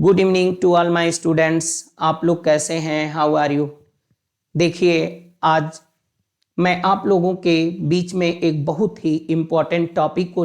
Good evening to all my students. आप लोग कैसे हैं? How are you? देखिए, आज मैं आप लोगों के बीच में एक बहुत ही इम्पोर्टेंट टॉपिक को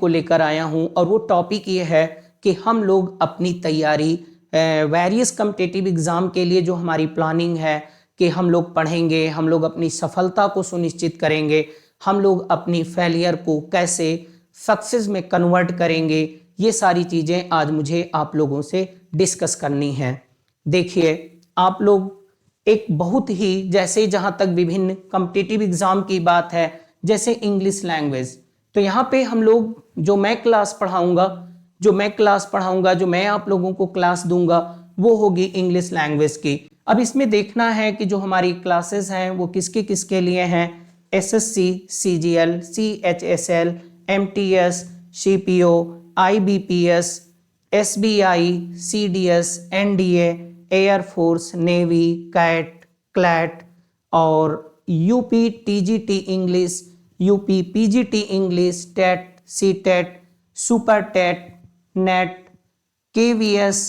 लेकर आया हूं और वो टॉपिक ये है कि हम लोग अपनी तैयारी वेरियस कॉम्पिटिटिव एग्ज़ाम के लिए जो हमारी प्लानिंग है कि हम लोग पढ़ेंगे, हम लोग अपनी सफलता को सुनिश्चित करेंगे, हम लोग अपनी फेलियर को कैसे सक्सेस में कन्वर्ट करेंगे, ये सारी चीज़ें आज मुझे आप लोगों से डिस्कस करनी है। देखिए, आप लोग एक बहुत ही जैसे जहाँ तक विभिन्न कॉम्पिटिटिव एग्ज़ाम की बात है, जैसे इंग्लिश लैंग्वेज, तो यहाँ पे हम लोग जो मैं आप लोगों को क्लास दूंगा वो होगी इंग्लिश लैंग्वेज की। अब इसमें देखना है कि जो हमारी क्लासेस हैं वो किसके किसके लिए हैं। SSC, CGL, CHSL, MTS, CPO, IBPS, SBI, CDS, NDA, air force, navy, CAT, CLAT और UP TGT English, UP PGT English, TET, CTET, super TET, NET, KVS,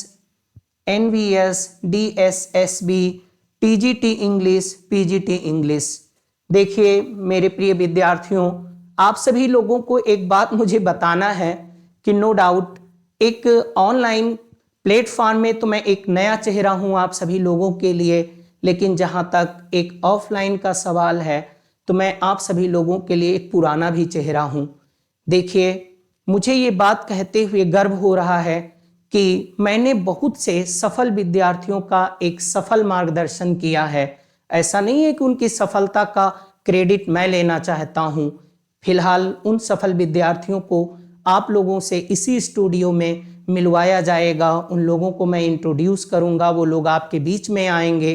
NVS, DSSB, TGT English, PGT English. देखिए मेरे प्रिय विद्यार्थियों, आप सभी लोगों को एक बात मुझे बताना है कि नो डाउट एक ऑनलाइन प्लेटफॉर्म में तो मैं एक नया चेहरा हूं आप सभी लोगों के लिए, लेकिन जहां तक एक ऑफलाइन का सवाल है तो मैं आप सभी लोगों के लिए एक पुराना भी चेहरा हूं। देखिए, मुझे ये बात कहते हुए गर्व हो रहा है कि मैंने बहुत से सफल विद्यार्थियों का एक सफल मार्गदर्शन किया है। ऐसा नहीं है कि उनकी सफलता का क्रेडिट मैं लेना चाहता हूं। फिलहाल उन सफल विद्यार्थियों को आप लोगों से इसी स्टूडियो में मिलवाया जाएगा, उन लोगों को मैं इंट्रोड्यूस करूंगा, वो लोग आपके बीच में आएंगे।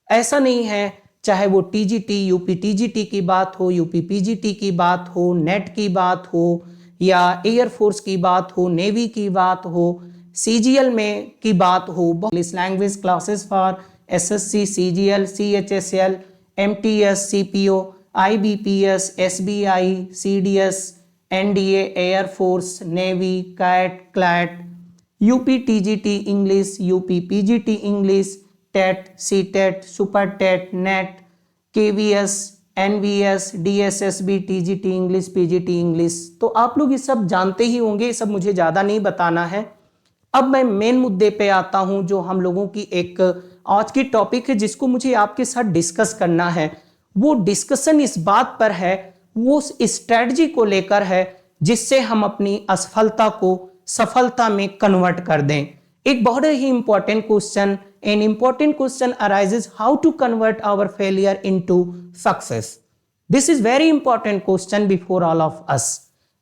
ऐसा नहीं है, चाहे वो टीजीटी, यूपी टीजीटी की बात हो, यूपी पीजीटी की बात हो, नेट की बात हो या एयरफोर्स की बात हो, नेवी की बात हो, सीजीएल में की बात हो, English language classes for SSC, CGL, CHSL, MTS, CPO, IBPS, SBI, CDS, NDA, air force, navy, CAT, CLAT, UP TGT English, UP PGT English, TET, CTET, super TET, NET, KVS, NVS, DSSB, TGT English, PGT English. तो आप लोग ये सब जानते ही होंगे, ये सब मुझे ज़्यादा नहीं बताना है। अब मैं मेन मुद्दे पे आता हूं, जो हम लोगों की एक आज की टॉपिक है जिसको मुझे आपके साथ डिस्कस करना है। वो डिस्कशन इस बात पर है, वो स्ट्रेटजी को लेकर है जिससे हम अपनी असफलता को सफलता में कन्वर्ट कर दें। एक बहुत ही important question, an important question arises, how to convert our failure into success. This is very important question before all of us.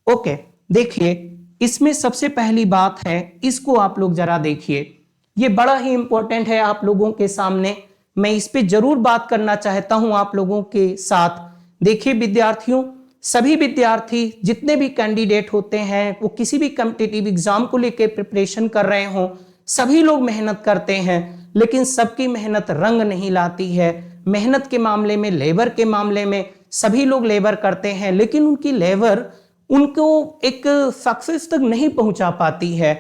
Okay, देखिए इसमें सबसे पहली बात है, इसको आप लोग जरा देखिए, ये बड़ा ही इंपॉर्टेंट है आप लोगों के सामने। मैं इस पे जरूर बात करना चाहता हूं आप लोगों के साथ। देखिए विद्यार्थियों, सभी विद्यार्थी जितने भी कैंडिडेट होते हैं, वो किसी भी कॉम्पिटिटिव एग्जाम को लेकर प्रिपरेशन कर रहे हों, सभी लोग मेहनत करते हैं, लेकिन सबकी मेहनत रंग नहीं लाती है। मेहनत के मामले में, लेबर के मामले में सभी लोग लेबर करते हैं, लेकिन उनकी लेबर उनको एक सक्सेस तक नहीं पहुंचा पाती है।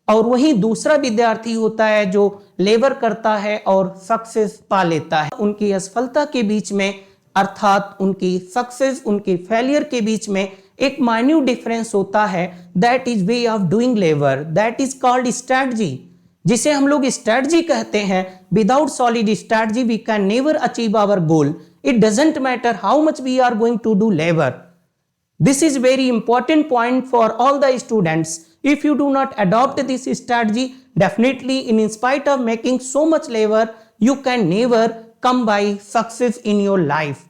और वहीं दूसरा विद्यार्थी होता है जो लेबर करता है और सक्सेस पा लेता है। उनकी असफलता के बीच में, अर्थात उनकी सक्सेस, उनकी फेलियर के बीच में एक माइन्यूट डिफरेंस होता है। That is way of doing labour, that is called strategy, जिसे हम लोग स्ट्रैटेजी कहते हैं। Without solid strategy we can never achieve our goal. It doesn't matter how much we are going to do labour. This is very important point for all the students. If you do not adopt this strategy, definitely in spite of making so much labour, you can never come by success in your life.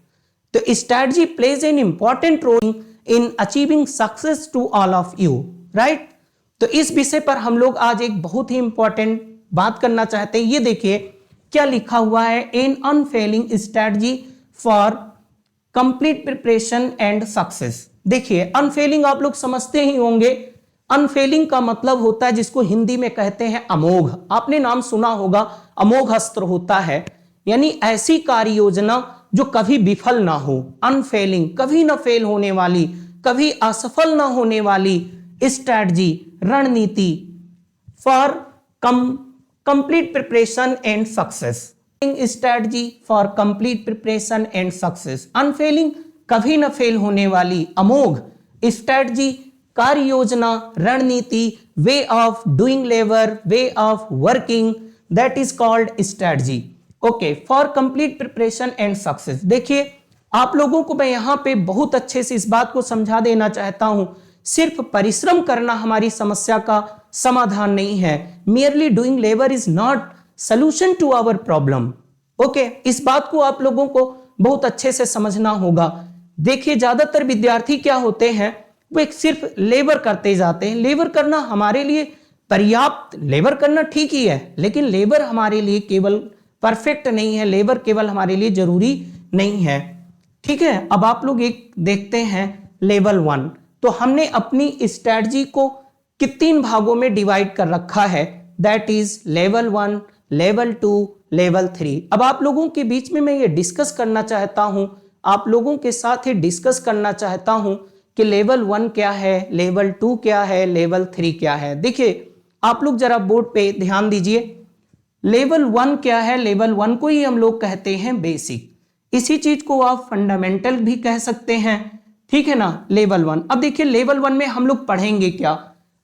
The strategy plays an important role in achieving success to all of you, right? तो इस विषय पर हम लोग आज एक बहुत ही इंपॉर्टेंट बात करना चाहते हैं। ये देखिए क्या लिखा हुआ है, an unfailing strategy for complete preparation and success. देखिए अनफेलिंग आप लोग समझते ही होंगे। अनफेलिंग का मतलब होता है जिसको हिंदी में कहते हैं अमोघ। आपने नाम सुना होगा, अमोघ अस्त्र होता है, यानी ऐसी कार्य योजना जो कभी विफल ना हो। अनफेलिंग, कभी ना फेल होने वाली, कभी असफल ना होने वाली स्ट्रैटेजी, रणनीति, for complete preparation and success. Strategy for complete preparation and success, unfailing, कभी न फेल होने वाली, अमोघ स्ट्रेटजी, कार्य योजना, रणनीति, वे of doing labour, way of working, that is called strategy. Okay, for complete preparation and success. देखिए आप लोगों को मैं यहां पे बहुत अच्छे से इस बात को समझा देना चाहता हूं, सिर्फ परिश्रम करना हमारी समस्या का समाधान नहीं है। Merely doing labour is not solution to our problem. Okay, इस बात को आप लोगों को बहुत अच्छे से समझना होगा। देखिए ज्यादातर विद्यार्थी क्या होते हैं, वो एक सिर्फ लेबर करते जाते हैं। लेबर करना हमारे लिए पर्याप्त, लेबर करना ठीक ही है, लेकिन लेबर हमारे लिए केवल परफेक्ट नहीं है, लेबर केवल हमारे लिए जरूरी नहीं है। ठीक है, अब आप लोग एक देखते हैं लेवल 1। तो हमने अपनी स्ट्रेटजी को तीन भागों में डिवाइड कर रखा है, that is level 1, level 2, level 3। अब आप लोगों के बीच में मैं ये डिस्कस करना चाहता हूं, आप लोगों के साथ ही डिस्कस करना चाहता हूं कि लेवल 1 क्या है, लेवल 2 क्या है, लेवल 3 क्या है। देखिए आप लोग जरा बोर्ड पे ध्यान दीजिए। लेवल 1 क्या है, लेवल 1 को ही हम लोग कहते हैं बेसिक, इसी चीज को आप फंडामेंटल भी कह सकते हैं। ठीक है ना, लेवल 1। अब देखिए लेवल 1 में हम लोग पढ़ेंगे क्या,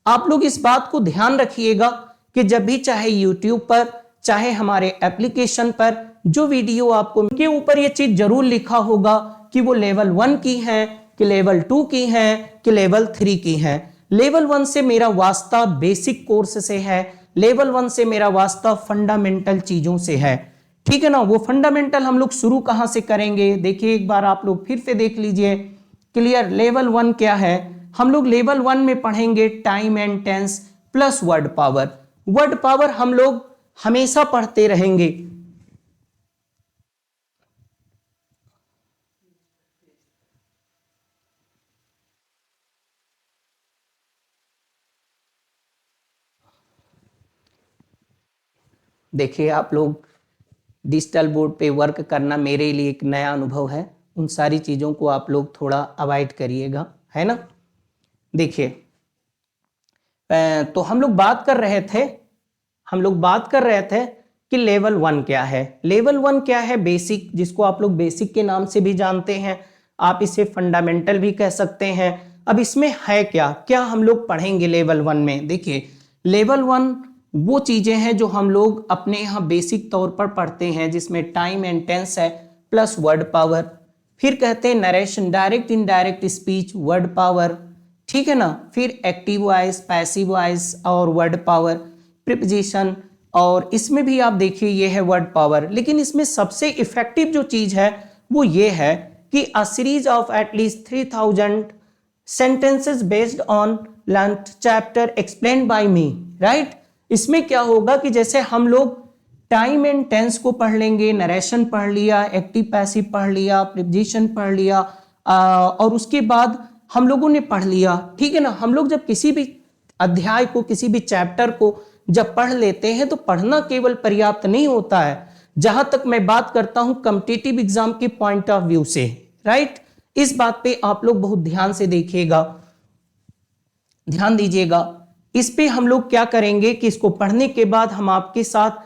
आप लोग इस बात को ध्यान रखिएगा कि जब भी चाहे YouTube पर चाहे हमारे एप्लीकेशन पर जो वीडियो आपको के ऊपर ये चीज जरूर लिखा होगा कि वो लेवल 1 की है, कि लेवल 2 की है, कि लेवल 3 की है। लेवल 1 से मेरा वास्ता बेसिक कोर्स से है, लेवल 1 से मेरा वास्ता फंडामेंटल चीजों से है। ठीक है ना, वो फंडामेंटल हम लोग शुरू कहां से करेंगे, देखिए एक बार आप लोग फिर से देख लीजिए क्लियर। लेवल 1 क्या है, हम लोग लेवल 1 में पढ़ेंगे time and tens plus word power. Word power हम लोग हमेशा पढ़ते रहेंगे। देखिए आप लोग डिजिटल बोर्ड पे वर्क करना मेरे लिए एक नया अनुभव है, उन सारी चीज़ों को आप लोग थोड़ा अवॉइड करिएगा, है ना। देखिए तो हम लोग बात कर रहे थे कि लेवल 1 क्या है। लेवल 1 क्या है, बेसिक, जिसको आप लोग बेसिक के नाम से भी जानते हैं, आप इसे फंडामेंटल भी कह सकते हैं। अब इसमें है क्या क्या हम लोग पढ़ेंगे लेवल 1 में। देखिए लेवल 1 वो चीजें हैं जो हम लोग अपने यहाँ बेसिक तौर पर पढ़ते हैं, जिसमें टाइम एंड टेंस है प्लस वर्ड पावर, फिर कहते हैं narration, direct indirect speech, word power, ठीक है ना, फिर एक्टिव वॉइस, पैसिव वॉइस और वर्ड पावर, प्रीपोजिशन, और इसमें भी आप देखिए ये है वर्ड पावर। लेकिन इसमें सबसे इफेक्टिव जो चीज है वो ये है कि a series of at least 3000 sentences based on lunch chapter explained by me, right. इसमें क्या होगा कि जैसे हम लोग टाइम एंड टेंस को पढ़ लेंगे, नरेशन पढ़ लिया, एक्टिव पैसिव पढ़ लिया, प्रीपोजिशन पढ़ लिया, और उसके बाद हम लोगों ने पढ़ लिया, ठीक है ना। हम लोग जब किसी भी अध्याय को, किसी भी चैप्टर को जब पढ़ लेते हैं तो पढ़ना केवल पर्याप्त नहीं होता है, जहां तक मैं बात करता हूं कॉम्पिटिटिव एग्जाम के पॉइंट ऑफ व्यू से, राइट। इस बात पे आप लोग बहुत ध्यान से देखिएगा, ध्यान दीजिएगा। इस पे हम लोग क्या करेंगे कि इसको पढ़ने के बाद हम आपके साथ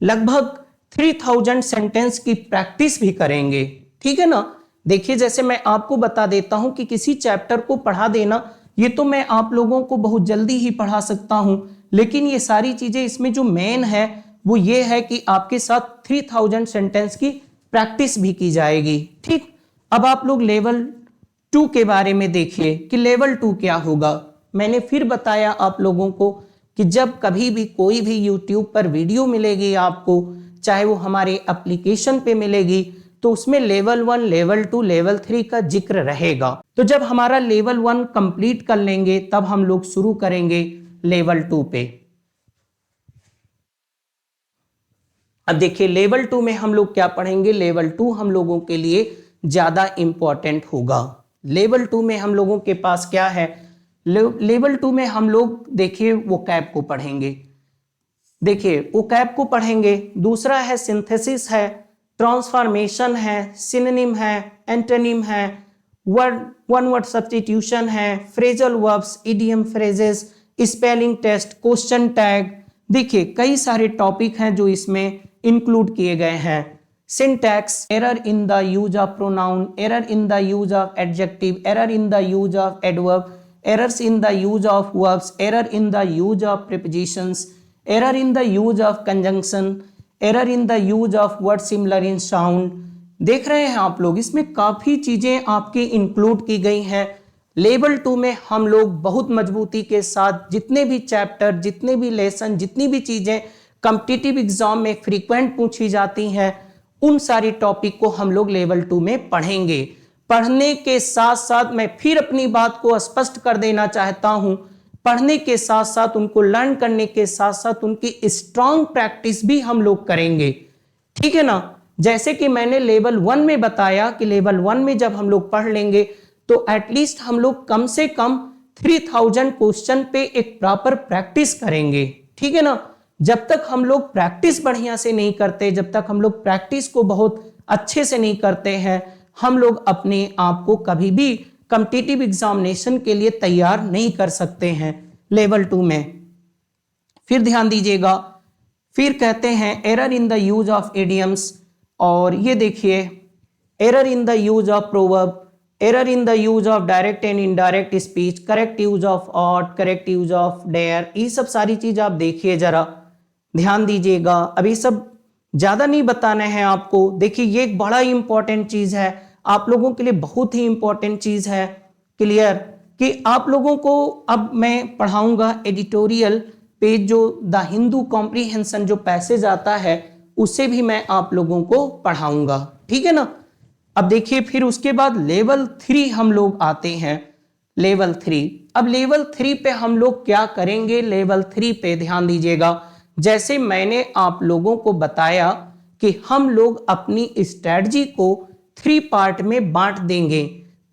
लगभग 3000 सेंटेंस की प्रैक्टिस भी करेंगे, ठीक है ना। देखिए जैसे मैं आपको बता देता हूं कि किसी चैप्टर को पढ़ा देना, ये तो मैं आप लोगों को बहुत जल्दी ही पढ़ा सकता हूं, लेकिन ये सारी चीजें इसमें जो मेन है वो ये है कि आपके साथ 3000 सेंटेंस की प्रैक्टिस भी की जाएगी, ठीक। अब आप लोग लेवल 2 के बारे में देखिए कि लेवल 2 क्या होगा। मैंने फिर बताया आप लोगों को कि जब कभी भी कोई भी YouTube पर वीडियो मिलेगी आपको, चाहे वो हमारे एप्लीकेशन पे मिलेगी, तो उसमें लेवल 1, लेवल 2, लेवल 3 का जिक्र रहेगा। तो जब हमारा लेवल 1 कंप्लीट कर लेंगे तब हम लोग शुरू करेंगे लेवल 2 पे। अब देखिए लेवल 2 में हम लोग क्या पढ़ेंगे, लेवल 2 हम लोगों के लिए ज्यादा इंपॉर्टेंट होगा। लेवल 2 में हम लोगों के पास क्या है, लेवल 2 में हम लोग देखिए वो कैब को पढ़ेंगे, देखिए वो कैब को पढ़ेंगे। दूसरा है सिंथेसिस है, ट्रांसफॉर्मेशन है, सिनोनिम है, एंटोनिम है, वन वर्ड सब्स्टिट्यूशन है, phrasal verbs, idiom phrases, spelling test, question tag, देखिए कई सारे टॉपिक हैं जो इसमें इंक्लूड किए गए हैं। Syntax, error in the use of pronoun, error in the use of adjective, error in the use of adverb, errors in the use of verbs, error in the use of prepositions, error in the use of conjunction, error in the use of word similar in sound। देख रहे हैं आप लोग, इसमें काफी चीजें आपकी include की गई हैं। लेवल 2 में हम लोग बहुत मजबूती के साथ जितने भी चैप्टर, जितने भी लेसन, जितनी भी चीजें कॉम्पिटिटिव एग्जाम में फ्रीक्वेंट पूछी जाती हैं, उन सारी टॉपिक को हम लोग लेवल 2 में पढ़ेंगे। पढ़ने के साथ साथ मैं फिर अपनी बात को स्पष्ट कर देना चाहता हूं, पढ़ने के साथ साथ उनको लर्न करने के साथ साथ उनकी स्ट्रांग प्रैक्टिस भी हम लोग करेंगे, ठीक है ना। जैसे कि मैंने लेवल 1 में बताया कि लेवल 1 में जब हम लोग पढ़ लेंगे तो एटलीस्ट हम लोग कम से कम 3000 क्वेश्चन पे एक प्रॉपर प्रैक्टिस करेंगे, ठीक है ना। जब तक हम लोग प्रैक्टिस बढ़िया से नहीं करते, जब तक हम लोग प्रैक्टिस को बहुत अच्छे से नहीं करते हैं, हम लोग अपने आप को कभी भी कॉम्पिटिटिव एग्जामिनेशन के लिए तैयार नहीं कर सकते हैं लेवल 2 में। फिर ध्यान दीजिएगा, फिर कहते हैं error in the use of idioms, और ये देखिए error in the use of proverb, error in the use of direct and indirect speech, correct use of ought, correct use of dare, ये सब सारी चीज आप देखिए जरा, ध्यान दीजिएगा। अभी सब ज्यादा नहीं बताना है आपको। देखिए ये एक बड़ा ही इंपॉर्टेंट चीज है आप लोगों के लिए, बहुत ही इंपॉर्टेंट चीज है, क्लियर, कि आप लोगों को अब मैं पढ़ाऊंगा एडिटोरियल पेज, जो द हिंदू कॉम्प्रिहेंशन जो पैसेज आता है उसे भी मैं आप लोगों को पढ़ाऊंगा, ठीक है ना। अब देखिए फिर उसके बाद लेवल 3 हम लोग आते हैं, लेवल 3। अब लेवल 3 पे हम लोग क्या करेंगे, लेवल 3 पे ध्यान दीजिएगा, जैसे मैंने आप लोगों को बताया कि हम लोग अपनी स्ट्रेटजी को 3 पार्ट में बांट देंगे।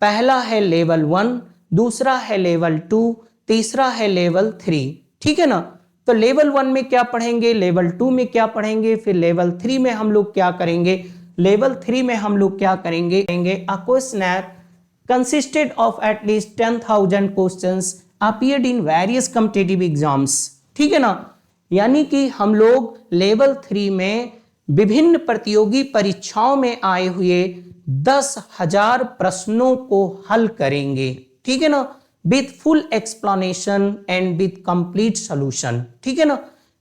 पहला है लेवल 1, दूसरा है लेवल 2, तीसरा है लेवल 3, ठीक है ना। तो लेवल 1 में क्या पढ़ेंगे, लेवल 2 में क्या पढ़ेंगे, फिर लेवल 3 में हम लोग क्या करेंगे, लेवल 3 में हम लोग क्या करेंगे, अ questionnaire consisted of at least 10,000 questions appeared in various competitive exams, ठीक है ना। यानी कि हम लोग लेवल 3 में विभिन्न प्रतियोगी परीक्षाओं में आए हुए 10,000 प्रश्नों को हल करेंगे, ठीक है ना, with full explanation and with complete solution, ठीक है ना।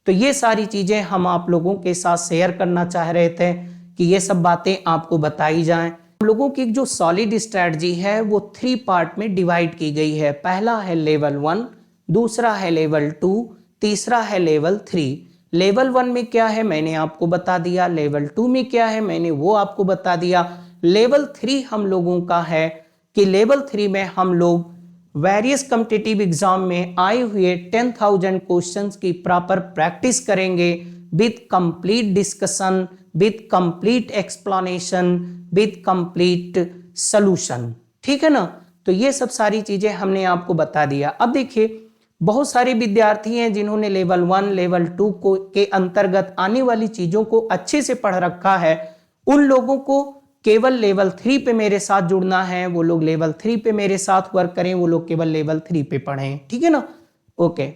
तो ये सारी चीजें हम आप लोगों के साथ शेयर करना चाह रहे थे कि ये सब बातें आपको बताई जाएं। हम लोगों की जो सॉलिड स्ट्रेटजी है वो 3 पार्ट में डिवाइड की गई है। पहला है लेवल 1, दूसरा है लेवल 2, तीसरा है लेवल 3। लेवल 1 में क्या है मैंने आपको बता दिया, लेवल 2 में क्या है मैंने वो आपको बता दिया। लेवल 3 हम लोगों का है कि लेवल 3 में हम लोग वेरियस कॉम्पिटिटिव एग्जाम में आए हुए 10,000 क्वेश्चंस की प्रॉपर प्रैक्टिस करेंगे with complete discussion, with complete explanation, with complete solution, ठीक है ना। तो ये सब सारी चीजें हमने आपको बता दिया। अब देखिए बहुत सारे विद्यार्थी हैं जिन्होंने लेवल 1, लेवल 2 को के अंतर्गत आने वाली चीजों को अच्छे से पढ़ रखा है। उन लोगों को केवल लेवल 3 पे मेरे साथ जुड़ना है, वो लोग लेवल 3 पे मेरे साथ वर्क करें, वो लोग केवल लेवल 3 पे पढ़ें, ठीक है ना। ओके।